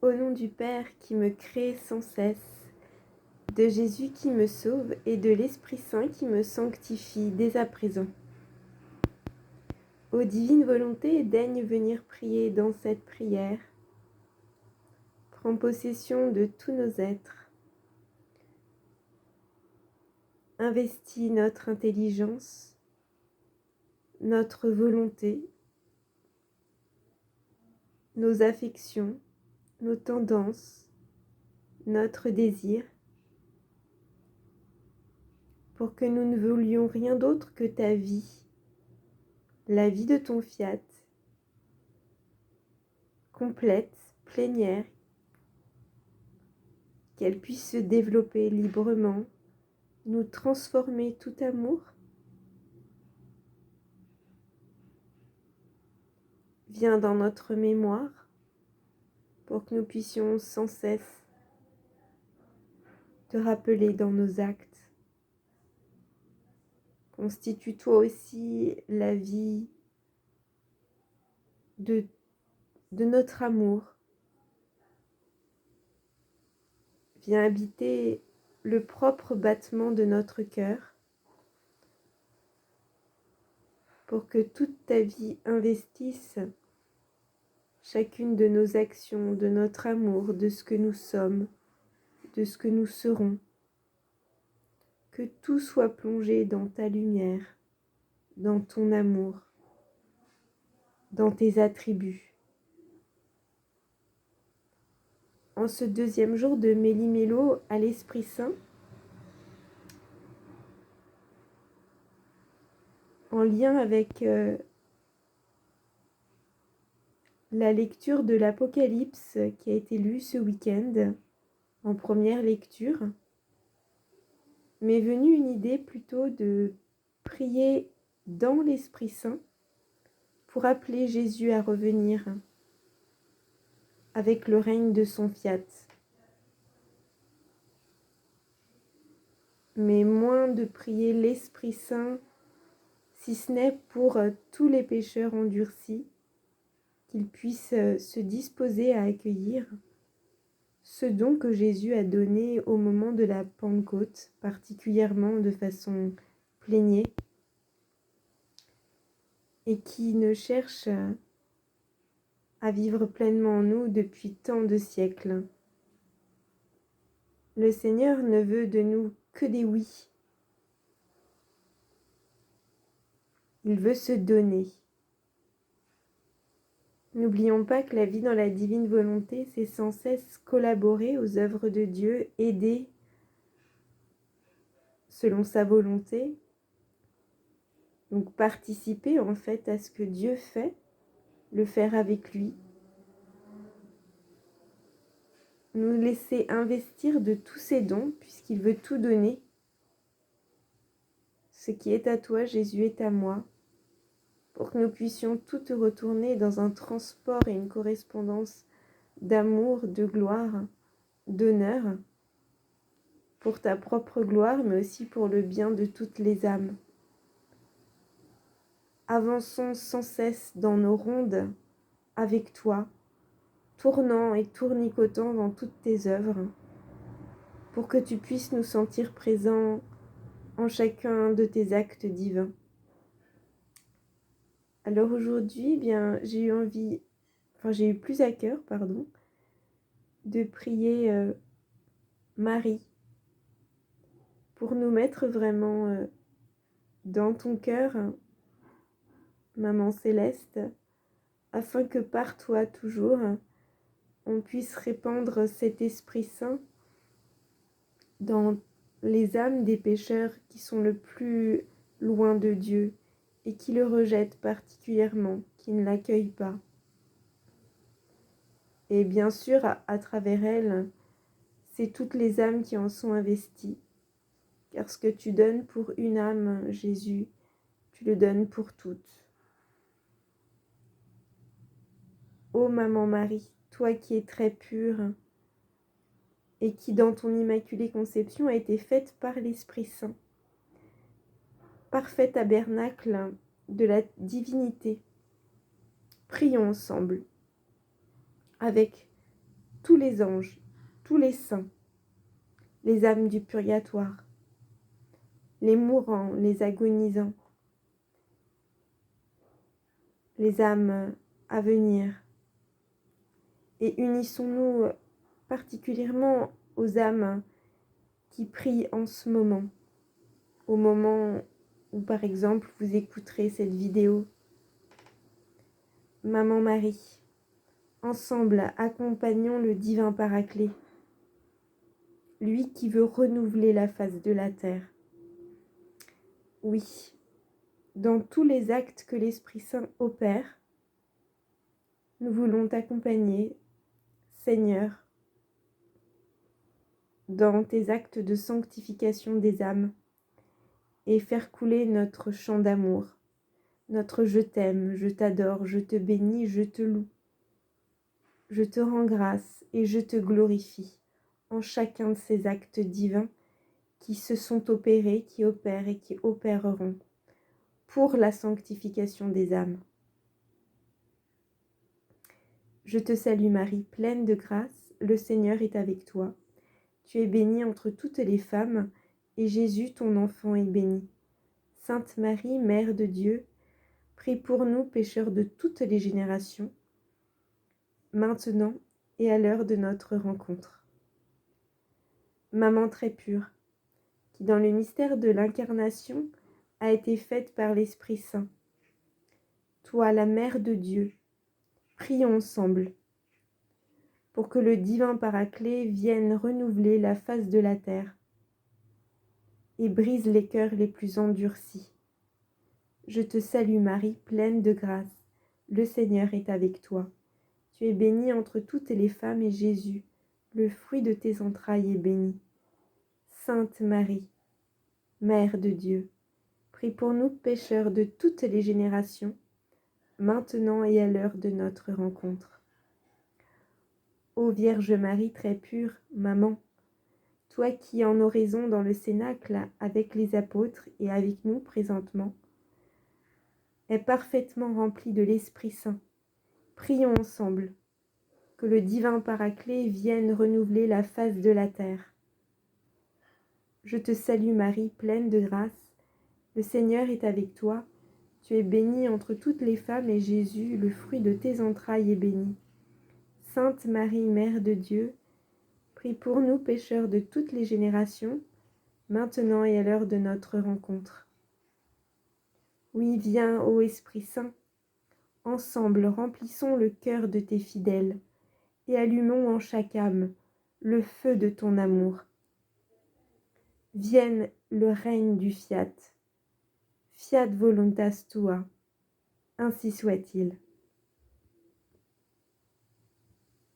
Au nom du Père qui me crée sans cesse, de Jésus qui me sauve et de l'Esprit Saint qui me sanctifie dès à présent. Ô divine volonté, daigne venir prier dans cette prière. Prends possession de tous nos êtres. Investis notre intelligence, notre volonté, nos affections, nos tendances, notre désir, pour que nous ne voulions rien d'autre que ta vie, la vie de ton fiat, complète, plénière, qu'elle puisse se développer librement, nous transformer tout amour. Viens dans notre mémoire pour que nous puissions sans cesse te rappeler dans nos actes. Constitue toi aussi la vie de notre amour. Viens habiter le propre battement de notre cœur pour que toute ta vie investisse chacune de nos actions, de notre amour, de ce que nous sommes, de ce que nous serons. Que tout soit plongé dans ta lumière, dans ton amour, dans tes attributs. En ce deuxième jour de Méli-Mélo à l'Esprit Saint, en lien avec la lecture de l'Apocalypse qui a été lue ce week-end, en première lecture, m'est venue une idée plutôt de prier dans l'Esprit Saint pour appeler Jésus à revenir avec le règne de son fiat. Mais moins de prier l'Esprit Saint, si ce n'est pour tous les pécheurs endurcis, qu'ils puissent se disposer à accueillir ce don que Jésus a donné au moment de la Pentecôte, particulièrement de façon plaignée, et qui ne cherche à vivre pleinement en nous depuis tant de siècles. Le Seigneur ne veut de nous que des oui. Il veut se donner. N'oublions pas que la vie dans la divine volonté, c'est sans cesse collaborer aux œuvres de Dieu, aider selon sa volonté, donc participer en fait à ce que Dieu fait, le faire avec lui, nous laisser investir de tous ses dons puisqu'il veut tout donner. Ce qui est à toi, Jésus, est à moi, pour que nous puissions tout te retourner dans un transport et une correspondance d'amour, de gloire, d'honneur, pour ta propre gloire, mais aussi pour le bien de toutes les âmes. Avançons sans cesse dans nos rondes avec toi, tournant et tournicotant dans toutes tes œuvres, pour que tu puisses nous sentir présents en chacun de tes actes divins. Alors aujourd'hui, j'ai eu plus à cœur, de prier Marie pour nous mettre vraiment dans ton cœur, Maman Céleste, afin que par toi toujours, on puisse répandre cet Esprit Saint dans les âmes des pécheurs qui sont le plus loin de Dieu et qui le rejettent particulièrement, qui ne l'accueillent pas. Et bien sûr, à travers elle, c'est toutes les âmes qui en sont investies. Car ce que tu donnes pour une âme, Jésus, tu le donnes pour toutes. Ô Maman Marie, toi qui es très pure et qui dans ton immaculée conception a été faite par l'Esprit Saint, parfait tabernacle de la divinité, prions ensemble avec tous les anges, tous les saints, les âmes du purgatoire, les mourants, les agonisants, les âmes à venir. Et unissons-nous particulièrement aux âmes qui prient en ce moment, au moment où par exemple vous écouterez cette vidéo. Maman Marie, ensemble accompagnons le divin Paraclet, lui qui veut renouveler la face de la terre. Oui, dans tous les actes que l'Esprit Saint opère, nous voulons t'accompagner, Seigneur, dans tes actes de sanctification des âmes et faire couler notre chant d'amour, notre je t'aime, je t'adore, je te bénis, je te loue. Je te rends grâce et je te glorifie en chacun de ces actes divins qui se sont opérés, qui opèrent et qui opéreront pour la sanctification des âmes. Je te salue Marie, pleine de grâce, le Seigneur est avec toi. Tu es bénie entre toutes les femmes, et Jésus, ton enfant, est béni. Sainte Marie, Mère de Dieu, prie pour nous pécheurs de toutes les générations, maintenant et à l'heure de notre rencontre. Maman très pure, qui dans le mystère de l'incarnation a été faite par l'Esprit Saint. Toi, la Mère de Dieu, prions ensemble pour que le divin Paraclet vienne renouveler la face de la terre et brise les cœurs les plus endurcis. Je te salue Marie, pleine de grâce, le Seigneur est avec toi. Tu es bénie entre toutes les femmes et Jésus, le fruit de tes entrailles, est béni. Sainte Marie, Mère de Dieu, prie pour nous pécheurs de toutes les générations, maintenant et à l'heure de notre rencontre. Ô Vierge Marie très pure, Maman, toi qui en oraison dans le cénacle avec les apôtres et avec nous présentement, es parfaitement remplie de l'Esprit Saint. Prions ensemble que le divin Paraclet vienne renouveler la face de la terre. Je te salue Marie, pleine de grâce, le Seigneur est avec toi. Tu es bénie entre toutes les femmes et Jésus, le fruit de tes entrailles, est béni. Sainte Marie, Mère de Dieu, prie pour nous pécheurs de toutes les générations, maintenant et à l'heure de notre rencontre. Oui, viens, ô Esprit Saint, ensemble remplissons le cœur de tes fidèles et allumons en chaque âme le feu de ton amour. Vienne le règne du fiat. Fiat voluntas tua. Ainsi soit-il.